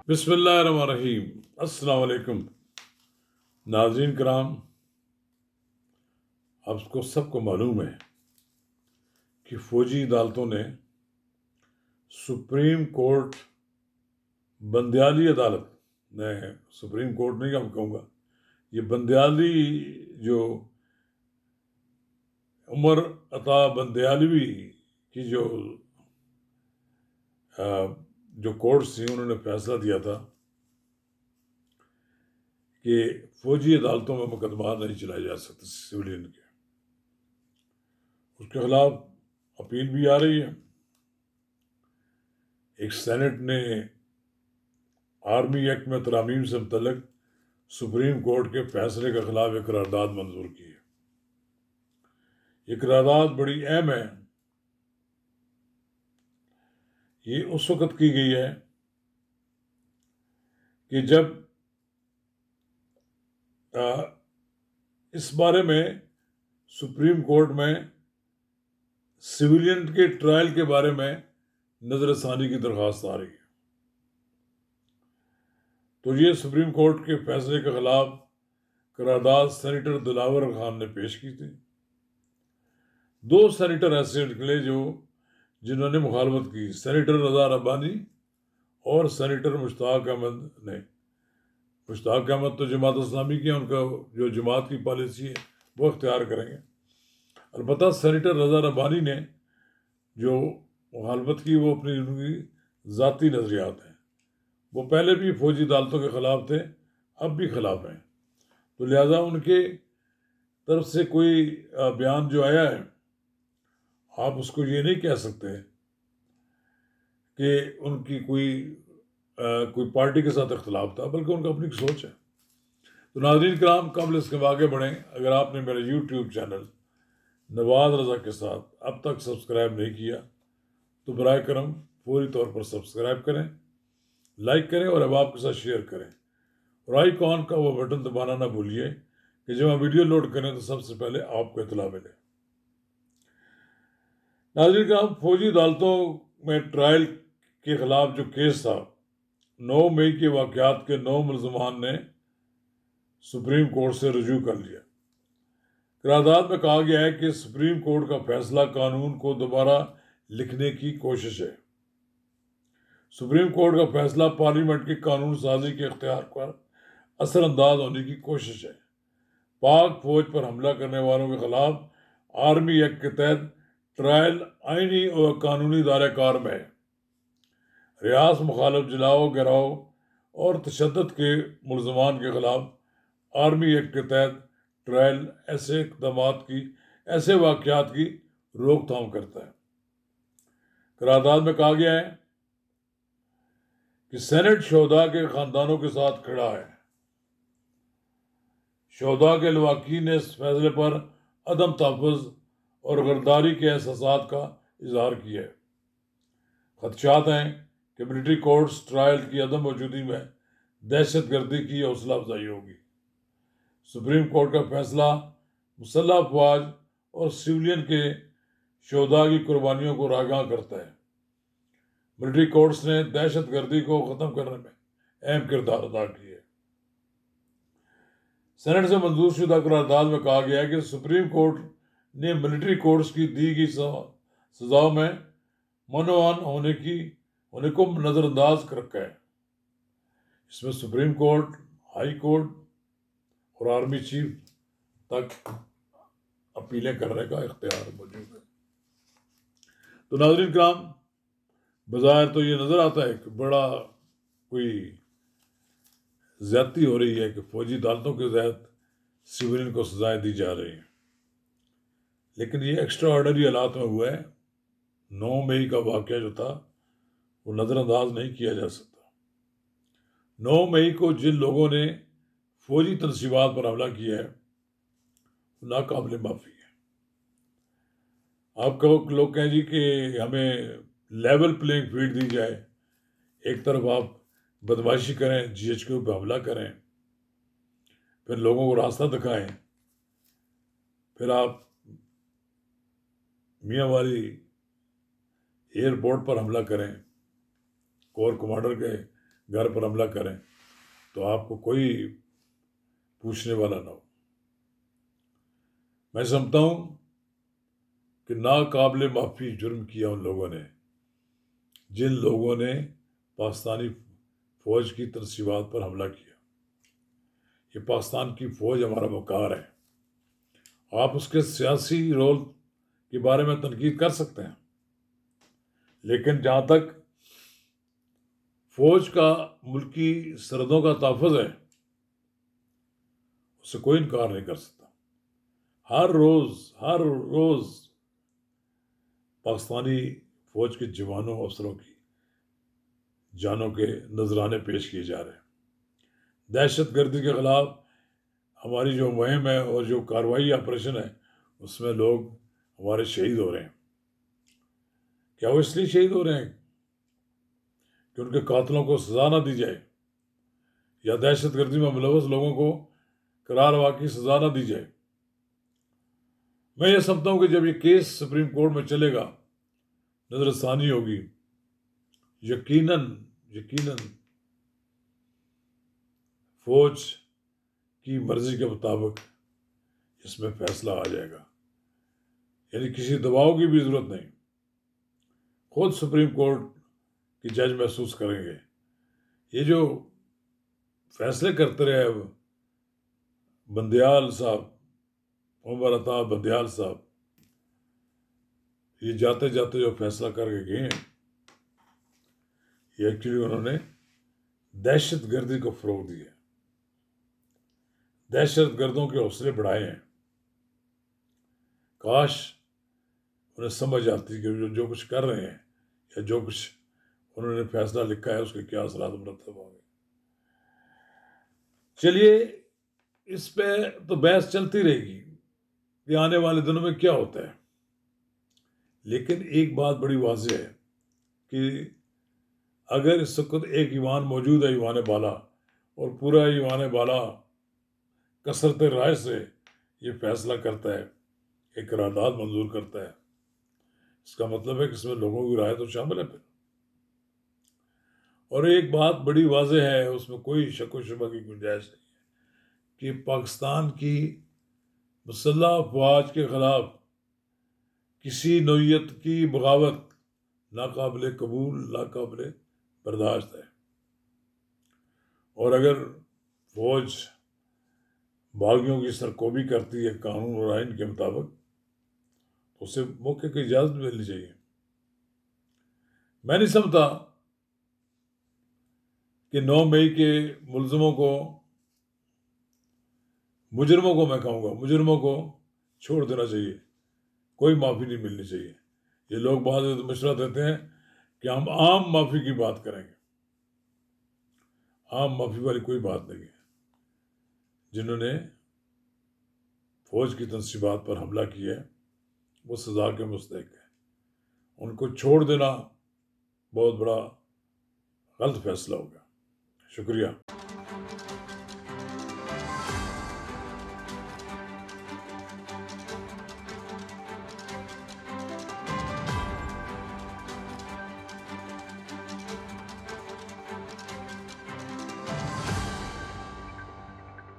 بسم اللہ الرحمن الرحیم۔ السلام علیکم ناظرین کرام، آپ کو سب کو معلوم ہے کہ فوجی عدالتوں نے سپریم کورٹ بندیالی عدالت، میں سپریم کورٹ نہیں کہوں گا، یہ بندیالی جو عمر عطا بندیالوی کی جو کورٹس تھیں، انہوں نے فیصلہ دیا تھا کہ فوجی عدالتوں میں مقدمات نہیں چلائے جا سکتے سویلین کے۔ اس کے خلاف اپیل بھی آ رہی ہے۔ ایک سینٹ نے آرمی ایکٹ میں ترامیم سے متعلق سپریم کورٹ کے فیصلے کے خلاف ایک قرارداد منظور کی ہے۔ یہ قرارداد بڑی اہم ہے۔ یہ اس وقت کی گئی ہے کہ جب اس بارے میں سپریم کورٹ میں سویلین کے ٹرائل کے بارے میں نظر ثانی کی درخواست آ رہی ہے۔ تو یہ سپریم کورٹ کے فیصلے کے خلاف قرارداد سینیٹر دلاور خان نے پیش کی تھی۔ دو سینیٹر ایسے نکلے جنہوں نے مخالفت کی، سینیٹر رضا ربانی اور سینیٹر مشتاق احمد نے۔ مشتاق احمد تو جماعت اسلامی کی ہیں، ان کا جو جماعت کی پالیسی ہے وہ اختیار کریں گے۔ البتہ سینیٹر رضا ربانی نے جو مخالفت کی وہ اپنی ان کی ذاتی نظریات ہیں۔ وہ پہلے بھی فوجی عدالتوں کے خلاف تھے، اب بھی خلاف ہیں، تو لہٰذا ان کے طرف سے کوئی بیان جو آیا ہے، آپ اس کو یہ نہیں کہہ سکتے کہ ان کی کوئی پارٹی کے ساتھ اختلاف تھا، بلکہ ان کا اپنی سوچ ہے۔ تو ناظرین کرام، قبل اس کے آگے بڑھیں، اگر آپ نے میرے یوٹیوب چینل نواز رضا کے ساتھ اب تک سبسکرائب نہیں کیا تو برائے کرم فوری طور پر سبسکرائب کریں، لائک کریں اور احباب کے ساتھ شیئر کریں، اور آئیکن کا وہ بٹن دبانا نہ بھولیے کہ جب ہم ویڈیو لوڈ کریں تو سب سے پہلے آپ کو اطلاع ملے۔ ناظرین کرام، فوجی عدالتوں میں ٹرائل کے خلاف جو کیس تھا، 9 مئی کے واقعات کے 9 ملزمان نے سپریم کورٹ سے رجوع کر لیا۔ قرارداد میں کہا گیا ہے کہ سپریم کورٹ کا فیصلہ قانون کو دوبارہ لکھنے کی کوشش ہے۔ سپریم کورٹ کا فیصلہ پارلیمنٹ کی قانون سازی کے اختیار پر اثر انداز ہونے کی کوشش ہے۔ پاک فوج پر حملہ کرنے والوں کے خلاف آرمی ایکٹ کے تحت ٹرائل آئینی اور قانونی دائرہ کار میں ہے۔ ریاض مخالف جلاؤ، گراؤ اور تشدد کے ملزمان کے خلاف آرمی ایکٹ کے تحت ٹرائل ایسے واقعات کی روک تھام کرتا ہے۔ قرارداد میں کہا گیا ہے کہ سینٹ شہداء کے خاندانوں کے ساتھ کھڑا ہے۔ شہداء کے لواحقین نے اس فیصلے پر عدم تحفظ اور غداری کے احساسات کا اظہار کیا ہے۔ خدشات ہیں کہ ملٹری کورٹس ٹرائل کی عدم موجودگی میں دہشت گردی کی حوصلہ افزائی ہوگی۔ سپریم کورٹ کا فیصلہ مسلح افواج اور سویلین کے شہداء کی قربانیوں کو راگاں کرتا ہے۔ ملٹری کورٹس نے دہشت گردی کو ختم کرنے میں اہم کردار ادا کیا ہے۔ سینٹ سے منظور شدہ قرارداد میں کہا گیا ہے کہ سپریم کورٹ نے ملٹری کورٹس کی دی گئی سزاؤں میں منوعن ہونے کو نظر انداز کر رکھا ہے۔ اس میں سپریم کورٹ، ہائی کورٹ اور آرمی چیف تک اپیلیں کرنے کا اختیار موجود ہے۔ تو ناظرین کرام، بظاہر تو یہ نظر آتا ہے کہ بڑا کوئی زیادتی ہو رہی ہے کہ فوجی عدالتوں کے تحت سویلین کو سزائیں دی جا رہی ہیں، لیکن یہ ایکسٹرا آرڈنری حالات میں ہوا ہے۔ 9 مئی کا واقعہ جو تھا وہ نظر انداز نہیں کیا جا سکتا۔ 9 مئی کو جن لوگوں نے فوجی تنصیبات پر حملہ کیا ہے وہ ناقابل معافی ہے۔ آپ کو لوگ کہیں جی کہ ہمیں لیول پلینگ فیلڈ دی جائے، ایک طرف آپ بدمعاشی کریں، جی ایچ کیو پہ حملہ کریں، پھر لوگوں کو راستہ دکھائیں، پھر آپ میاں والی ایئرپورٹ پر حملہ کریں، کور کمانڈر کے گھر پر حملہ کریں تو آپ کو کوئی پوچھنے والا نہ ہو۔ میں سمجھتا ہوں کہ ناقابل معافی جرم کیا ان لوگوں نے جن لوگوں نے پاکستانی فوج کی تنصیبات پر حملہ کیا۔ یہ پاکستان کی فوج ہمارا وقار ہے۔ آپ اس کے سیاسی رول کے بارے میں تنقید کر سکتے ہیں، لیکن جہاں تک فوج کا ملکی سرحدوں کا تحفظ ہے اس سے کوئی انکار نہیں کر سکتا۔ ہر روز پاکستانی فوج کے جوانوں افسروں کی جانوں کے نذرانے پیش کیے جا رہے ہیں۔ دہشت گردی کے خلاف ہماری جو مہم ہے اور جو کارروائی آپریشن ہے اس میں لوگ ہمارے شہید ہو رہے ہیں۔ کیا وہ اس لیے شہید ہو رہے ہیں کہ ان کے قاتلوں کو سزا نہ دی جائے یا دہشت گردی میں ملوث لوگوں کو قرار واقعی سزا نہ دی جائے؟ میں یہ سمجھتا ہوں کہ جب یہ کیس سپریم کورٹ میں چلے گا، نظر ثانی ہوگی، یقیناً فوج کی مرضی کے مطابق اس میں فیصلہ آ جائے گا، یعنی کسی دباؤ کی بھی ضرورت نہیں۔ خود سپریم کورٹ کی جج محسوس کریں گے۔ یہ جو فیصلے کرتے رہے اب بندیال صاحب، عمر عطا بندیال صاحب، یہ جاتے جاتے جو فیصلہ کر کے گئے ہیں، یہ ایکچولی انہوں نے دہشت گردی کو فروغ دیا، دہشت گردوں کے حوصلے بڑھائے ہیں۔ کاش انہیں سمجھ آتی کہ جو کچھ کر رہے ہیں یا جو کچھ انہوں نے فیصلہ لکھا ہے اس کے کیا اثرات مرتب ہوں گے۔ چلیے، اس پہ تو بحث چلتی رہے گی کہ آنے والے دنوں میں کیا ہوتا ہے، لیکن ایک بات بڑی واضح ہے کہ اگر اس وقت ایک ایوان موجود ہے، ایوان بالا، اور پورا ایوان بالا کثرت رائے سے یہ فیصلہ کرتا ہے، ایک قرارداد منظور کرتا ہے، اس کا مطلب ہے کہ اس میں لوگوں کی رائے تو شامل ہے پھر۔ اور ایک بات بڑی واضح ہے، اس میں کوئی شک و شبہ کی گنجائش نہیں ہے کہ پاکستان کی مسلح افواج کے خلاف کسی نوعیت کی بغاوت ناقابل قبول، ناقابل برداشت ہے، اور اگر فوج باغیوں کی سرکوبی کرتی ہے قانون اور آئین کے مطابق تو اسے موقع کی اجازت ملنی چاہیے۔ میں نہیں سمجھتا کہ 9 مئی کے مجرموں کو میں کہوں گا مجرموں کو چھوڑ دینا چاہیے، کوئی معافی نہیں ملنی چاہیے۔ یہ لوگ بعض مشورہ دیتے ہیں کہ ہم عام معافی کی بات کریں گے، عام معافی والی کوئی بات نہیں ہے۔ جنہوں نے فوج کی تنصیبات پر حملہ کیا ہے وہ سزا کے مستحق ہے، ان کو چھوڑ دینا بہت بڑا غلط فیصلہ ہوگا۔ شکریہ۔